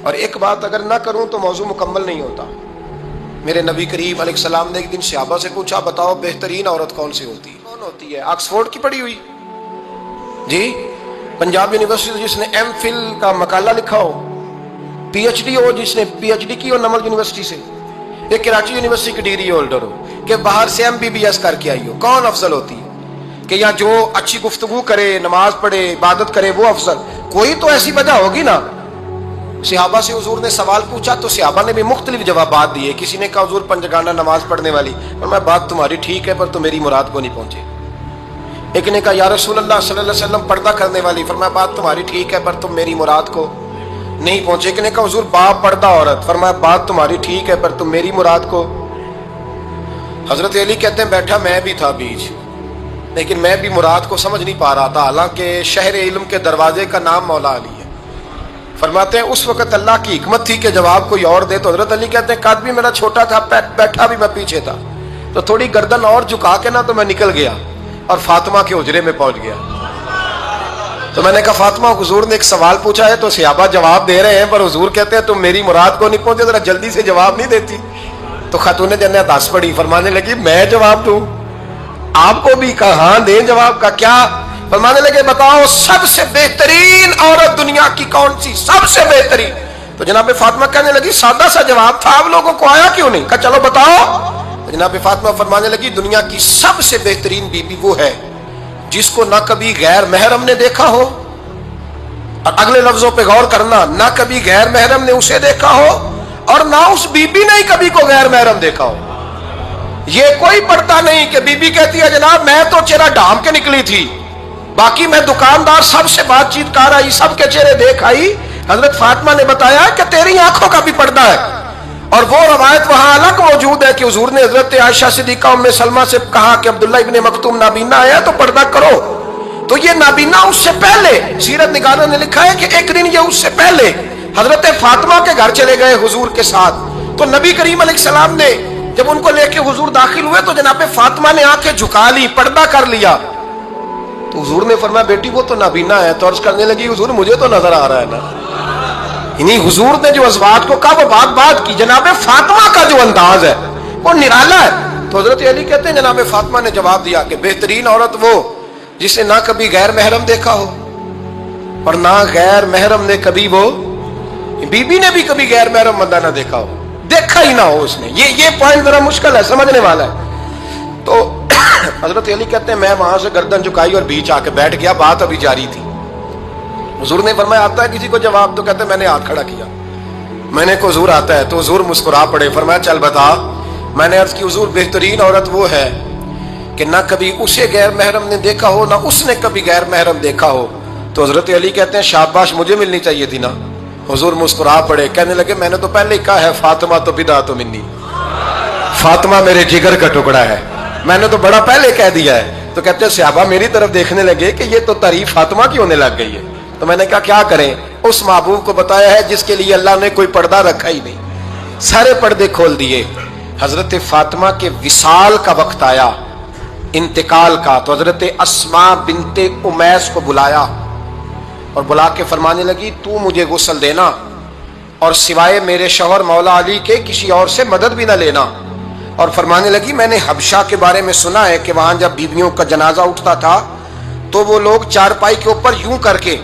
اور ایک بات اگر نہ کروں تو موضوع مکمل نہیں ہوتا۔ میرے نبی کریم علیہ السلام نے ایک دن صحابہ سے پوچھا، بتاؤ بہترین عورت کون سی ہوتی ہے؟ کون ہوتی ہے؟ آکسفورڈ کی پڑھی ہوئی جی، پنجاب یونیورسٹی جس نے ایم فل کا مقالہ لکھا ہو، پی ایچ ڈی ہو جس نے پی ایچ ڈی کی ہو نمل یونیورسٹی سے، ایک کراچی یونیورسٹی کی ڈگری ہولڈر ہو کہ باہر سے ایم بی بی ایس کر کے آئی ہو، کون افضل ہوتی ہے؟ کہ یا جو اچھی گفتگو کرے، نماز پڑھے، عبادت کرے وہ افضل؟ کوئی تو ایسی وجہ ہوگی نا۔ صحابہ سے حضور نے سوال پوچھا تو صحابہ نے بھی مختلف جوابات دیے۔ کسی نے کہا حضور پنجگانہ نماز پڑھنے والی، اور میں بات تمہاری ٹھیک ہے پر تم میری مراد کو نہیں پہنچے۔ ایک نے کہا یا رسول اللہ صلی اللہ علیہ وسلم پردہ کرنے والی، فرمایا بات تمہاری ٹھیک ہے پر تم میری مراد کو نہیں پہنچے۔ ایک نے کہا حضور باپ پردہ عورت، فرمایا بات تمہاری ٹھیک ہے پر تم میری مراد کو۔ حضرت علی کہتے ہیں بیٹھا میں بھی تھا بیچ، لیکن میں بھی مراد کو سمجھ نہیں پا رہا تھا، حالانکہ شہر علم کے دروازے کا نام مولا علی ہے۔ فرماتے ہیں اس وقت اللہ کی حکمت تھی کہ جواب کوئی اور دے، تو حضرت علی کہتے ہیں قد بھی میرا چھوٹا تھا، بیٹھا بھی میں پیچھے تھا، تو تھوڑی گردن اور جھکا کے نا تو میں نکل گیا اور فاطمہ کے حجرے میں پہنچ گیا۔ تو میں نے کہا فاطمہ حضور نے ایک سوال پوچھا ہے تو صحابہ جواب دے رہے ہیں، پر حضور کہتے ہیں تم میری مراد کو نہیں پہنچے، ذرا جلدی سے جواب نہیں دیتی؟ تو خاتون جنت ہنس پڑی، فرمانے لگی میں جواب دوں؟ آپ کو بھی کہا ہاں دیں جواب کا کیا؟ فرمانے لگے بتاؤ سب سے بہترین عورت دنیا کی کون سی، سب سے بہترین؟ تو جناب فاطمہ کہنے لگی سادہ سا جواب تھا، آپ لوگوں کو آیا کیوں نہیں؟ کہا چلو بتاؤ۔ تو جناب فاطمہ فرمانے لگی دنیا کی سب سے بہترین بیوی وہ ہے جس کو نہ کبھی غیر محرم نے دیکھا ہو، اور اگلے لفظوں پہ غور کرنا، نہ کبھی غیر محرم نے اسے دیکھا ہو اور نہ اس بیوی نے کبھی کو غیر محرم دیکھا ہو۔ یہ کوئی پڑتا نہیں کہ بی بی کہتی ہے جناب میں تو چہرہ ڈھام کے نکلی تھی، باقی میں دکاندار سب سے بات چیت کر آئی، سب کے چہرے دیکھ آئی۔ حضرت فاطمہ نے بتایا کہ تیری آنکھوں کا بھی پردہ ہے، اور وہ روایت وہاں الگ موجود ہے کہ حضور نے حضرت عائشہ صدیقہ ام سلمہ سے کہا کہ عبداللہ ابن مکتوم نابینا آیا تو پردہ کرو، تو یہ نابینا اس سے پہلے، سیرت نگاروں نے لکھا ہے کہ ایک دن یہ اس سے پہلے حضرت فاطمہ کے گھر چلے گئے حضور کے ساتھ، تو نبی کریم علیہ السلام نے جب ان کو لے کے حضور داخل ہوئے تو جناب فاطمہ نے آنکھیں جھکا لی، پردہ کر لیا، تو حضور نے فرمایا بیٹی وہ تو نابینا ہے، تو عرض کرنے لگی حضور مجھے تو نظر آ رہا ہے نا۔ یعنی حضور نے جو ازواج کو کہا وہ بات کی، جناب فاطمہ کا جو انداز ہے وہ نرالا ہے۔ تو حضرت علی کہتے ہیں جناب فاطمہ نے جواب دیا کہ بہترین عورت وہ جس نے نہ کبھی غیر محرم دیکھا ہو اور نہ غیر محرم نے کبھی، وہ بی بی نے بھی کبھی غیر محرم بندہ نہ دیکھا ہو، دیکھا ہی نہ ہو اس نے۔ یہ پوائنٹ ذرا مشکل ہے، سمجھنے والا ہے۔ تو حضرت علی کہتے ہیں میں وہاں سے گردن جھکائی اور بیچ آ کے بیٹھ گیا، بات ابھی جاری تھی۔ حضور نے فرمایا آتا ہے کسی کو جواب؟ تو کہتے ہیں میں نے ہاتھ کھڑا کیا، میں نے کو حضور آتا ہے، تو حضور مسکرا پڑے، فرمایا چل بتا۔ میں نے عرض کی حضور بہترین عورت وہ ہے کہ نہ کبھی اسے غیر محرم نے دیکھا ہو نہ اس نے کبھی غیر محرم دیکھا ہو۔ تو حضرت علی کہتے ہیں شاباش مجھے ملنی چاہیے تھی نا۔ حضور مسکرا پڑے، کہنے لگے میں نے تو پہلے ہی کہا ہے فاطمہ تو بدعت منی، فاطمہ میرے جگر کا ٹکڑا ہے، میں نے تو بڑا پہلے کہہ دیا ہے۔ تو کہتے ہیں صحابہ میری طرف دیکھنے لگے کہ یہ تو تعریف فاطمہ کی ہونے لگ گئی ہے۔ تو میں نے کہا کیا کریں؟ اس محبوب کو بتایا ہے جس کے لیے اللہ نے کوئی پردہ رکھا ہی نہیں، سارے پردے کھول دیے۔ حضرت فاطمہ کے وصال کا وقت آیا، انتقال کا، تو حضرت اسماء بنت امیس کو بلایا اور بلا کے فرمانے لگی تو مجھے غسل دینا اور سوائے میرے شوہر مولا علی کے کسی اور سے مدد بھی نہ لینا۔ اور فرمانے لگی میں نے حبشہ کے بارے میں سنا ہے کہ وہاں جب بیویوں کا جنازہ اٹھتا تھا تو وہ لوگ چارپائی کے اوپر یوں کر کے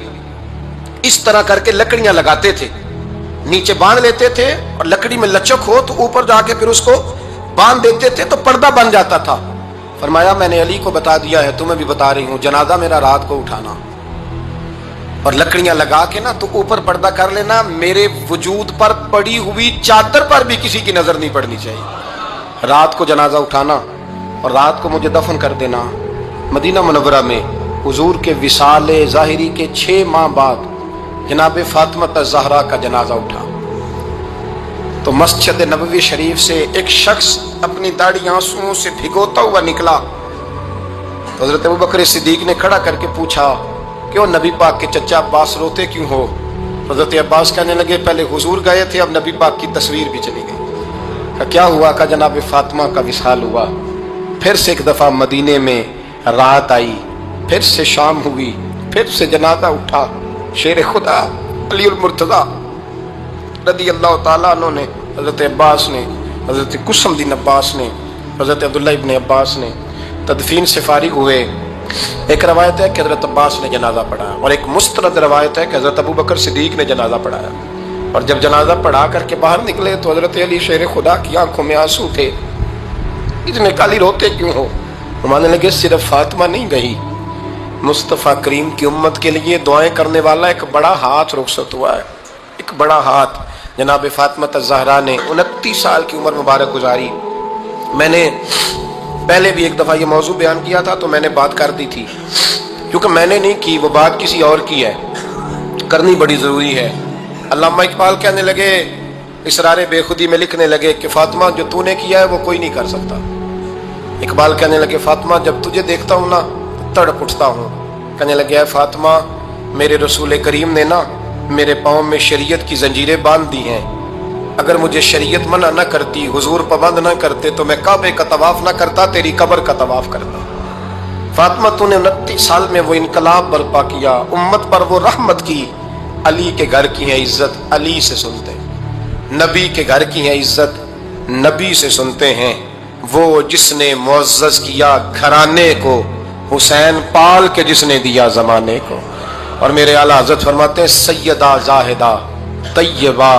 اس طرح کر کے لکڑیاں لگاتے تھے، نیچے باندھ لیتے تھے اور لکڑی میں لچک ہو تو اوپر جا کے پھر اس کو باندھ دیتے تھے تو پردہ بن جاتا تھا۔ فرمایا میں نے علی کو بتا دیا ہے، تمہیں بھی بتا رہی ہوں، جنازہ میرا رات کو اٹھانا اور لکڑیاں لگا کے نا تو اوپر پردہ کر لینا، میرے وجود پر پڑی ہوئی چادر پر بھی کسی کی نظر نہیں پڑنی چاہیے۔ رات کو جنازہ اٹھانا اور رات کو مجھے دفن کر دینا۔ مدینہ منورہ میں حضور کے وصال ظاہری کے 6 ماہ بعد جناب فاطمہ الزہرا کا جنازہ اٹھا، تو مسجد نبوی شریف سے ایک شخص اپنی داڑھی آنسوؤں سے بھگوتا ہوا نکلا، تو حضرت ابوبکر صدیق نے کھڑا کر کے پوچھا کیوں نبی پاک کے چچا عباس روتے کیوں ہو؟ حضرت عباس کہنے لگے پہلے حضور گئے تھے اب نبی پاک کی تصویر بھی چلی گئی۔ کہا کیا ہوا؟ کہا جناب فاطمہ کا وصال ہوا، پھر سے ایک دفعہ مدینے میں رات آئی، پھر سے شام ہوئی، پھر سے جنازہ اٹھا، شیر خدا علی المرتضیٰ رضی اللہ تعالیٰ عنہ نے، حضرت عباس نے، حضرت قسم بن عباس نے، حضرت عبداللہ ابن عباس نے تدفین سے فارغ ہوئے. ایک روایت ہے کہ حضرت عباس نے جنازہ پڑھا، اور ایک مستند روایت ہے کہ حضرت ابو بکر صدیق نے جنازہ پڑھایا. اور جب جنازہ پڑھا کر کے باہر نکلے تو حضرت علی شیر خدا کی آنکھوں میں آنسو تھے. اتنے کالی روتے کیوں ہو؟ ماننے لگے صرف فاطمہ نہیں گئی، مصطفیٰ کریم کی امت کے لیے دعائیں کرنے والا ایک بڑا ہاتھ رخصت ہوا ہے. ایک بڑا ہاتھ جناب فاطمہ الزہرا نے 29 سال کی عمر مبارک گزاری. میں نے پہلے بھی ایک دفعہ یہ موضوع بیان کیا تھا تو میں نے بات کر دی تھی، کیونکہ میں نے نہیں کی، وہ بات کسی اور کی ہے، کرنی بڑی ضروری ہے. علامہ اقبال کہنے لگے، اسرار بے خودی میں لکھنے لگے کہ فاطمہ جو تو نے کیا ہے وہ کوئی نہیں کر سکتا. اقبال کہنے لگے فاطمہ جب تجھے دیکھتا ہوں نا تڑپ اٹھتا ہوں. کہنے لگے اے فاطمہ میرے رسول کریم نے نا میرے پاؤں میں شریعت کی زنجیریں باندھ دی ہیں، اگر مجھے شریعت منع نہ کرتی، حضور پابند نہ کرتے تو میں کعبے کا طواف نہ کرتا، تیری قبر کا طواف کرتا. فاطمہ تو نے 29 سال میں وہ انقلاب برپا کیا، امت پر وہ رحمت کی. علی کے گھر کی ہے عزت علی سے سنتے ہیں، نبی کے گھر کی ہے عزت نبی سے سنتے ہیں. وہ جس نے معزز کیا گھرانے کو، حسین پال کے جس نے دیا زمانے کو. اور میرے اعلیٰ حضرت فرماتے ہیں سیدہ زاہدہ طیبہ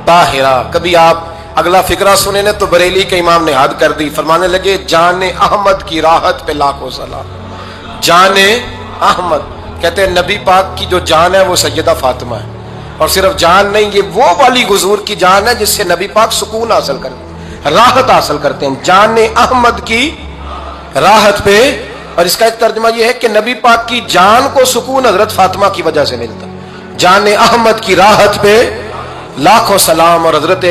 طاہرہ. کبھی آپ اگلا فقرہ سنے نا تو بریلی کے امام نے حد کر دی، فرمانے لگے جان احمد کی راحت پہ لاکھوں سلام. جان احمد کہتے ہیں نبی پاک کی جو جان ہے وہ سیدہ فاطمہ ہے. اور صرف جان نہیں، یہ وہ والی حضور کی جان ہے جس سے نبی پاک سکون حاصل کرتے ہیں، راحت حاصل کرتے ہیں. جان احمد کی راحت پہ. اور اس کا ایک ترجمہ یہ ہے کہ نبی پاک کی جان کو سکون حضرت فاطمہ کی وجہ سے ملتا. جان احمد کی راحت پہ لاکھوں سلام. اور حضرت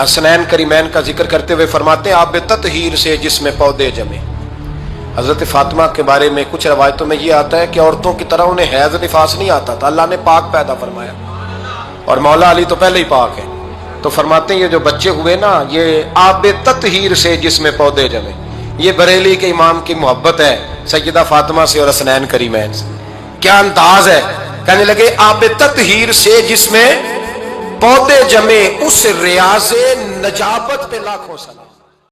حسنین کریمین کا ذکر کرتے ہوئے فرماتے ہیں آب تطہیر سے جس میں پودے جمے. حضرت فاطمہ کے بارے میں کچھ روایتوں میں یہ آتا ہے کہ عورتوں کی طرح انہیں حیض نفاس نہیں آتا تھا، اللہ نے پاک پیدا فرمایا. اور مولا علی تو پہلے ہی پاک ہے، تو فرماتے ہیں یہ جو بچے ہوئے نا یہ آب تطہیر سے جس میں پودے جمے. یہ بریلی کے امام کی محبت ہے سیدہ فاطمہ سے اور حسنین کریمین سے. کیا انداز ہے! کہنے لگے آب تطہیر سے جس میں پودے جمے، اس ریاض نجابت پہ لاکھوں سلام.